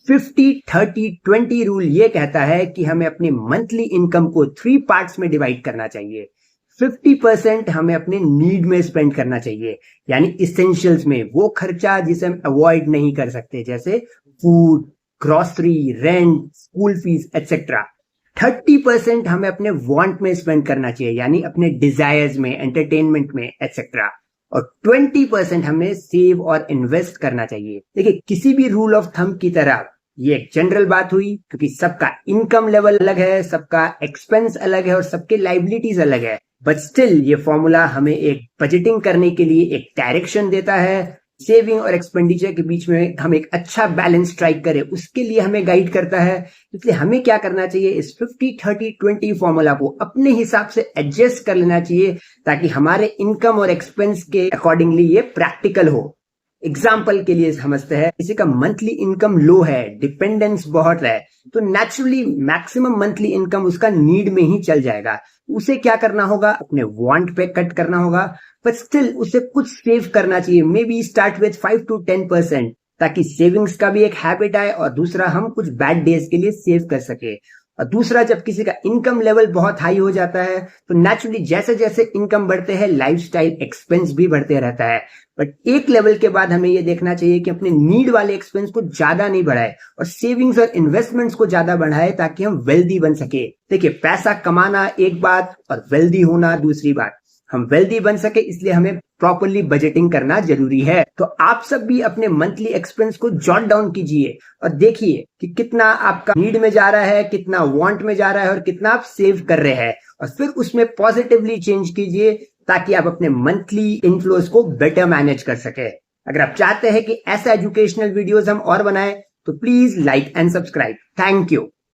50-30-20 rule ये कहता है कि हमें अपनी मंथली इनकम को 3 पार्ट्स में डिवाइड करना चाहिए। 50% हमें अपने नीड में स्पेंड करना चाहिए, यानी इसेंशियल्स में, वो खर्चा जिसे हम अवॉइड नहीं कर सकते, जैसे food, grocery, rent, school fees etcetera. 30% हमें अपने वांट में स्पेंड करना चाहिए, यानी अपने डिजायर्स में, एंटरटेनमेंट में एटसेट्रा। और 20% हमें सेव और इन्वेस्ट करना चाहिए। देखिए, किसी भी रूल ऑफ थंब की तरह ये एक जनरल बात हुई, क्योंकि सबका इनकम लेवल अलग है, सबका एक्सपेंस अलग है और सबके लाइबिलिटीज अलग है। बट स्टिल ये फॉर्मूला हमें एक बजटिंग करने के लिए एक डायरेक्शन देता है। सेविंग और एक्सपेंडिचर के बीच में हम एक अच्छा बैलेंस स्ट्राइक करें, उसके लिए हमें गाइड करता है। इसलिए हमें क्या करना चाहिए, इस 50-30-20 फॉर्मूला को अपने हिसाब से एडजस्ट कर लेना चाहिए, ताकि हमारे इनकम और एक्सपेंस के अकॉर्डिंगली ये प्रैक्टिकल हो। एग्जाम्पल के लिए समझते हैं, किसी का मंथली इनकम लो है, डिपेंडेंस बहुत है, तो नेचुरली मैक्सिमम मंथली इनकम उसका नीड में ही चल जाएगा। उसे क्या करना होगा, अपने वांट पे कट करना होगा, बट स्टिल उसे कुछ सेव करना चाहिए। मे बी स्टार्ट विथ 5-10%, ताकि सेविंग्स का भी एक हैबिट आए और दूसरा हम कुछ बैड डेज के लिए सेव कर सके। और दूसरा, जब किसी का इनकम लेवल बहुत हाई हो जाता है तो नेचुरली जैसे जैसे इनकम बढ़ते हैं लाइफस्टाइल एक्सपेंस भी बढ़ते रहता है। बट एक लेवल के बाद हमें ये देखना चाहिए कि अपने नीड वाले एक्सपेंस को ज्यादा नहीं बढ़ाए और सेविंग्स और इन्वेस्टमेंट्स को ज्यादा बढ़ाए, ताकि हम वेल्दी बन सके। देखिए, पैसा कमाना एक बात और वेल्दी होना दूसरी बात। हम वेल्दी बन सके इसलिए हमें प्रॉपरली बजटिंग करना जरूरी है। तो आप सब भी अपने मंथली एक्सपेंस को जॉट डाउन कीजिए और देखिए कि कितना आपका नीड में जा रहा है, कितना वांट में जा रहा है और कितना आप सेव कर रहे हैं, और फिर उसमें पॉजिटिवली चेंज कीजिए, ताकि आप अपने मंथली इनफ्लोज को बेटर मैनेज कर सके। अगर आप चाहते हैं कि ऐसा एजुकेशनल वीडियोस हम और बनाएं तो please like and subscribe. Thank you.